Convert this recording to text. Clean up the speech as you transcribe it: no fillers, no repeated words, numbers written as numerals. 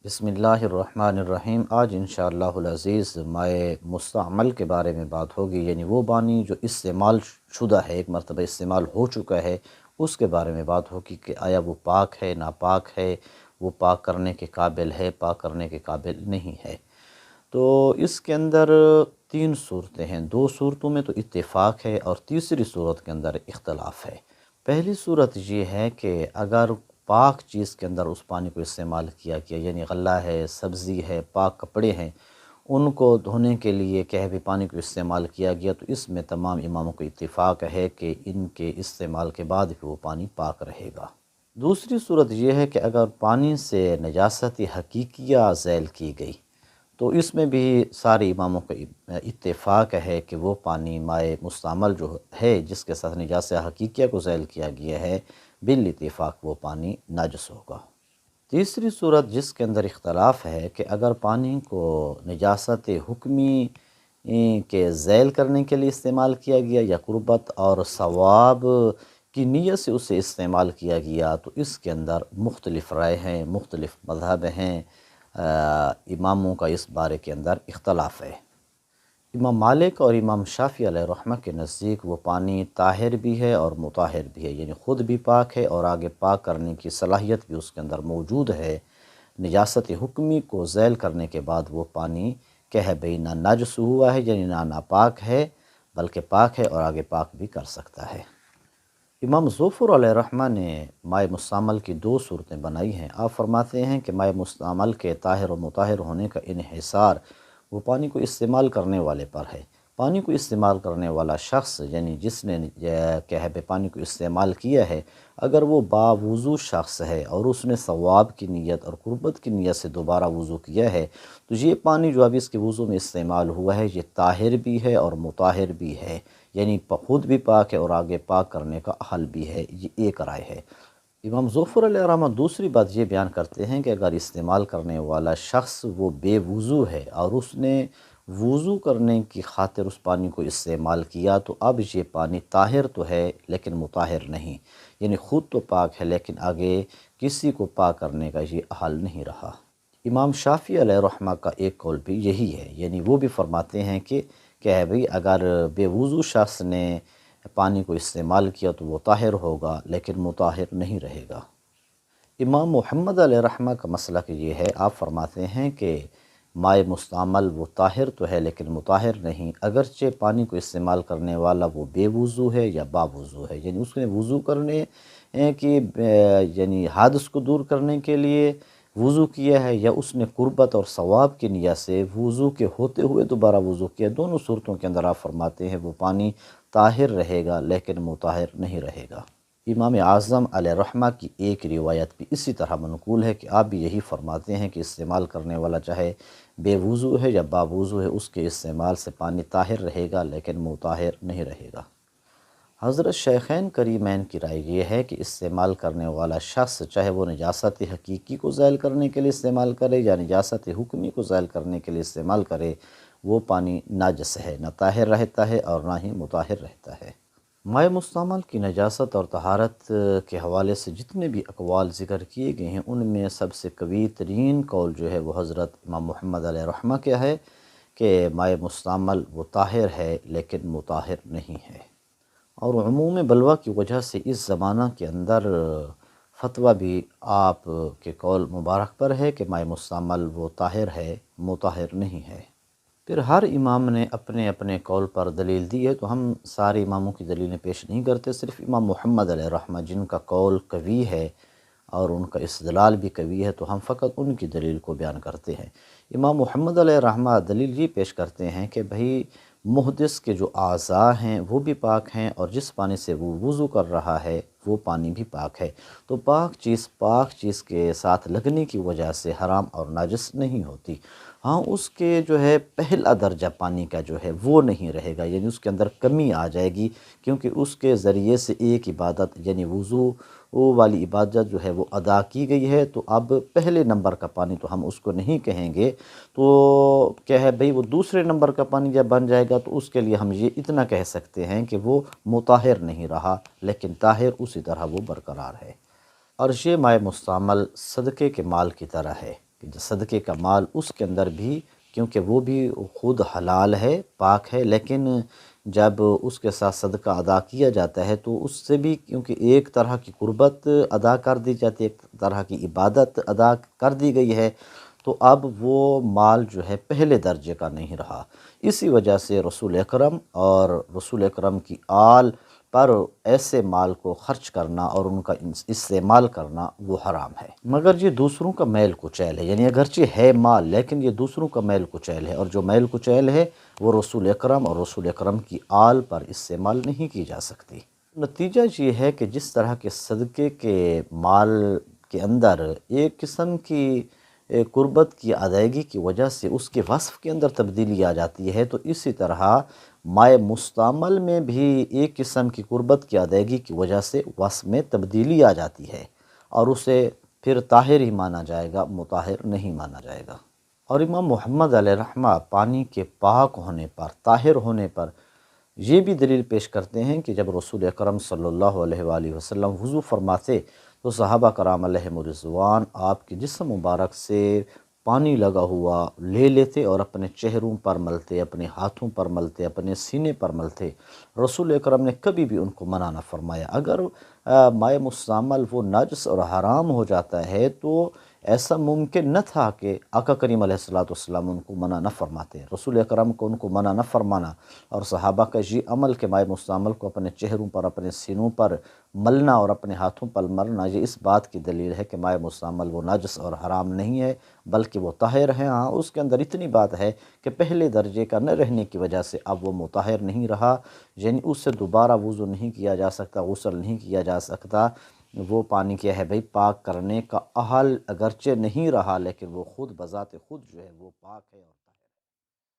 بسم اللہ الرحمن الرحیم۔ آج انشاءاللہ العزیز مائع مستعمل کے بارے میں بات ہوگی، یعنی وہ پانی جو استعمال شدہ ہے، ایک مرتبہ استعمال ہو چکا ہے، اس کے بارے میں بات ہوگی کہ آیا وہ پاک ہے، ناپاک ہے، وہ پاک کرنے کے قابل ہے، پاک کرنے کے قابل نہیں ہے۔ تو اس کے اندر تین صورتیں ہیں، دو صورتوں میں تو اتفاق ہے اور تیسری صورت کے اندر اختلاف ہے۔ پہلی صورت یہ ہے کہ اگر پاک چیز کے اندر اس پانی کو استعمال کیا یعنی غلہ ہے، سبزی ہے، پاک کپڑے ہیں، ان کو دھونے کے لیے بھی پانی کو استعمال کیا گیا، تو اس میں تمام اماموں کو اتفاق ہے کہ ان کے استعمال کے بعد بھی وہ پانی پاک رہے گا۔ دوسری صورت یہ ہے کہ اگر پانی سے نجاست حقیقیہ زائل کی گئی، تو اس میں بھی سارے اماموں کا اتفاق ہے کہ وہ پانی مائع مستعمل جو ہے، جس کے ساتھ نجاست حقیقیہ کو زائل کیا گیا ہے، بالاتفاق وہ پانی ناجس ہوگا۔ تیسری صورت جس کے اندر اختلاف ہے کہ اگر پانی کو نجاست حکمی کے زائل کرنے کے لیے استعمال کیا گیا یا قربت اور ثواب کی نیت سے اسے استعمال کیا گیا، تو اس کے اندر مختلف رائے ہیں، مختلف مذہب ہیں، اماموں کا اس بارے کے اندر اختلاف ہے۔ امام مالک اور امام شافعی علیہ رحمہ کے نزدیک وہ پانی طاہر بھی ہے اور مطہر بھی ہے، یعنی خود بھی پاک ہے اور آگے پاک کرنے کی صلاحیت بھی اس کے اندر موجود ہے۔ نجاست حکمی کو زائل کرنے کے بعد وہ پانی بھئی نہ ناجس ہوا ہے، یعنی نہ ناپاک ہے بلکہ پاک ہے اور آگے پاک بھی کر سکتا ہے۔ امام ظفر علیہ رحمہ نے مائع مستعمل کی دو صورتیں بنائی ہیں۔ آپ فرماتے ہیں کہ مائع مستعمل کے طاہر و مطہر ہونے کا انحصار وہ پانی کو استعمال کرنے والے پر ہے۔ پانی کو استعمال کرنے والا شخص، یعنی جس نے پانی کو استعمال کیا ہے، اگر وہ باوضو شخص ہے اور اس نے ثواب کی نیت اور قربت کی نیت سے دوبارہ وضو کیا ہے، تو یہ پانی جو ابھی اس کے وضو میں استعمال ہوا ہے، یہ طاہر بھی ہے اور مطہر بھی ہے، یعنی خود بھی پاک ہے اور آگے پاک کرنے کا اہل بھی ہے۔ یہ ایک رائے ہے۔ امام ظفر علیہ رحمہ دوسری بات یہ بیان کرتے ہیں کہ اگر استعمال کرنے والا شخص وہ بے وضو ہے اور اس نے وضو کرنے کی خاطر اس پانی کو استعمال کیا، تو اب یہ پانی طاہر تو ہے لیکن مطہر نہیں، یعنی خود تو پاک ہے لیکن آگے کسی کو پاک کرنے کا یہ اہل نہیں رہا۔ امام شافعی علیہ رحمہ کا ایک قول بھی یہی ہے، یعنی وہ بھی فرماتے ہیں کہ بھئی اگر بے وضو شخص نے پانی کو استعمال کیا تو وہ طاہر ہوگا لیکن مطہر نہیں رہے گا۔ امام محمد علیہ رحمہ کا مسلک یہ ہے، آپ فرماتے ہیں کہ مائع مستعمل وہ طاہر تو ہے لیکن مطہر نہیں، اگرچہ پانی کو استعمال کرنے والا وہ بے وضو ہے یا با وضو ہے، یعنی اس نے وضو کرنے کی یعنی حادث کو دور کرنے کے لیے وضو کیا ہے، یا اس نے قربت اور ثواب کی نیت سے وضو کے ہوتے ہوئے دوبارہ وضو کیا، دونوں صورتوں کے اندر آپ فرماتے ہیں وہ پانی طاہر رہے گا لیکن مطہر نہیں رہے گا۔ امام اعظم علیہ رحمہ کی ایک روایت بھی اسی طرح منقول ہے کہ آپ بھی یہی فرماتے ہیں کہ استعمال کرنے والا چاہے بے وضو ہے یا با وضو ہے، اس کے استعمال سے پانی طاہر رہے گا لیکن مطہر نہیں رہے گا۔ حضرت شیخین کریمین کی رائے یہ ہے کہ استعمال کرنے والا شخص چاہے وہ نجاست حقیقی کو زائل کرنے کے لیے استعمال کرے یا نجاست حکمی کو زائل کرنے کے لیے استعمال کرے، وہ پانی ناجس ہے، نہ طاہر رہتا ہے اور نہ ہی مطہر رہتا ہے۔ مائع مستعمل کی نجاست اور طہارت کے حوالے سے جتنے بھی اقوال ذکر کیے گئے ہیں، ان میں سب سے قوی ترین قول جو ہے وہ حضرت امام محمد علیہ رحمہ کیا ہے کہ مائع مستعمل وہ طاہر ہے لیکن مطہر نہیں ہے۔ اور عموم بلوہ کی وجہ سے اس زمانہ کے اندر فتویٰ بھی آپ کے قول مبارک پر ہے کہ مائع مستعمل وہ طاہر ہے، مطہر نہیں ہے۔ پھر ہر امام نے اپنے اپنے قول پر دلیل دی ہے، تو ہم سارے اماموں کی دلیلیں پیش نہیں کرتے، صرف امام محمد علیہ رحمہ جن کا قول قوی ہے اور ان کا استدلال بھی قوی ہے، تو ہم فقط ان کی دلیل کو بیان کرتے ہیں۔ امام محمد علیہ رحمہ دلیل یہ پیش کرتے ہیں کہ بھئی محدث کے جو اعضاء ہیں وہ بھی پاک ہیں، اور جس پانی سے وہ وضو کر رہا ہے وہ پانی بھی پاک ہے، تو پاک چیز کے ساتھ لگنے کی وجہ سے حرام اور ناجس نہیں ہوتی۔ ہاں، اس کے جو ہے پہلا درجہ پانی کا جو ہے وہ نہیں رہے گا، یعنی اس کے اندر کمی آ جائے گی، کیونکہ اس کے ذریعے سے ایک عبادت یعنی وضو والی عبادت جو ہے وہ ادا کی گئی ہے، تو اب پہلے نمبر کا پانی تو ہم اس کو نہیں کہیں گے، تو بھئی وہ دوسرے نمبر کا پانی جب بن جائے گا تو اس کے لیے ہم یہ اتنا کہہ سکتے ہیں کہ وہ مطہر نہیں رہا لیکن طاہر اسی طرح وہ برقرار ہے۔ اور یہ مائع مستعمل صدقے کے مال کی طرح ہے کہ جو صدقے کا مال اس کے اندر بھی، کیونکہ وہ بھی خود حلال ہے، پاک ہے، لیکن جب اس کے ساتھ صدقہ ادا کیا جاتا ہے تو اس سے بھی کیونکہ ایک طرح کی قربت ادا کر دی جاتی ہے، ایک طرح کی عبادت ادا کر دی گئی ہے، تو اب وہ مال جو ہے پہلے درجے کا نہیں رہا۔ اسی وجہ سے رسول اکرم اور رسول اکرم کی آل پر ایسے مال کو خرچ کرنا اور ان کا استعمال کرنا وہ حرام ہے۔ مگر یہ دوسروں کا میل کچیل ہے، یعنی اگرچہ ہے مال لیکن یہ دوسروں کا میل کچیل ہے، اور جو میل کچیل ہے وہ رسول اکرم اور رسول اکرم کی آل پر استعمال نہیں کی جا سکتی۔ نتیجہ یہ ہے کہ جس طرح کے صدقے کے مال کے اندر ایک قسم کی قربت کی ادائیگی کی وجہ سے اس کے وصف کے اندر تبدیلی آ جاتی ہے، تو اسی طرح مائے مستعمل میں بھی ایک قسم کی قربت کی ادائیگی کی وجہ سے وصف میں تبدیلی آ جاتی ہے، اور اسے پھر طاہر ہی مانا جائے گا، مطہر نہیں مانا جائے گا۔ اور امام محمد علیہ رحمہ پانی کے پاک ہونے پر، طاہر ہونے پر یہ بھی دلیل پیش کرتے ہیں کہ جب رسول اکرم صلی اللہ علیہ وآلہ وسلم وضو فرماتے تو صحابہ کرام علیہم رضوان آپ کے جسم مبارک سے پانی لگا ہوا لے لیتے اور اپنے چہروں پر ملتے، اپنے ہاتھوں پر ملتے، اپنے سینے پر ملتے۔ رسول اکرم نے کبھی بھی ان کو منع نہ فرمایا۔ اگر مائع مستعمل وہ نجس اور حرام ہو جاتا ہے تو ایسا ممکن نہ تھا کہ آقا کریم علیہ السلام ان کو منع نہ فرماتے۔ رسول اکرم کو ان کو منع نہ فرمانا اور صحابہ کا یہ عمل کہ مائع مستعمل کو اپنے چہروں پر، اپنے سینوں پر ملنا اور اپنے ہاتھوں پر ملنا، یہ اس بات کی دلیل ہے کہ مائع مستعمل وہ نجس اور حرام نہیں ہے بلکہ وہ طاہر ہے۔ ہاں، اس کے اندر اتنی بات ہے کہ پہلے درجے کا نہ رہنے کی وجہ سے اب وہ مطہر نہیں رہا، یعنی اس سے دوبارہ وضو نہیں کیا جا سکتا، غسل نہیں کیا جا سکتا۔ وہ پانی کیا ہے بھئی، پاک کرنے کا اہل اگرچہ نہیں رہا لیکن وہ خود بذات خود جو ہے وہ پاک ہے۔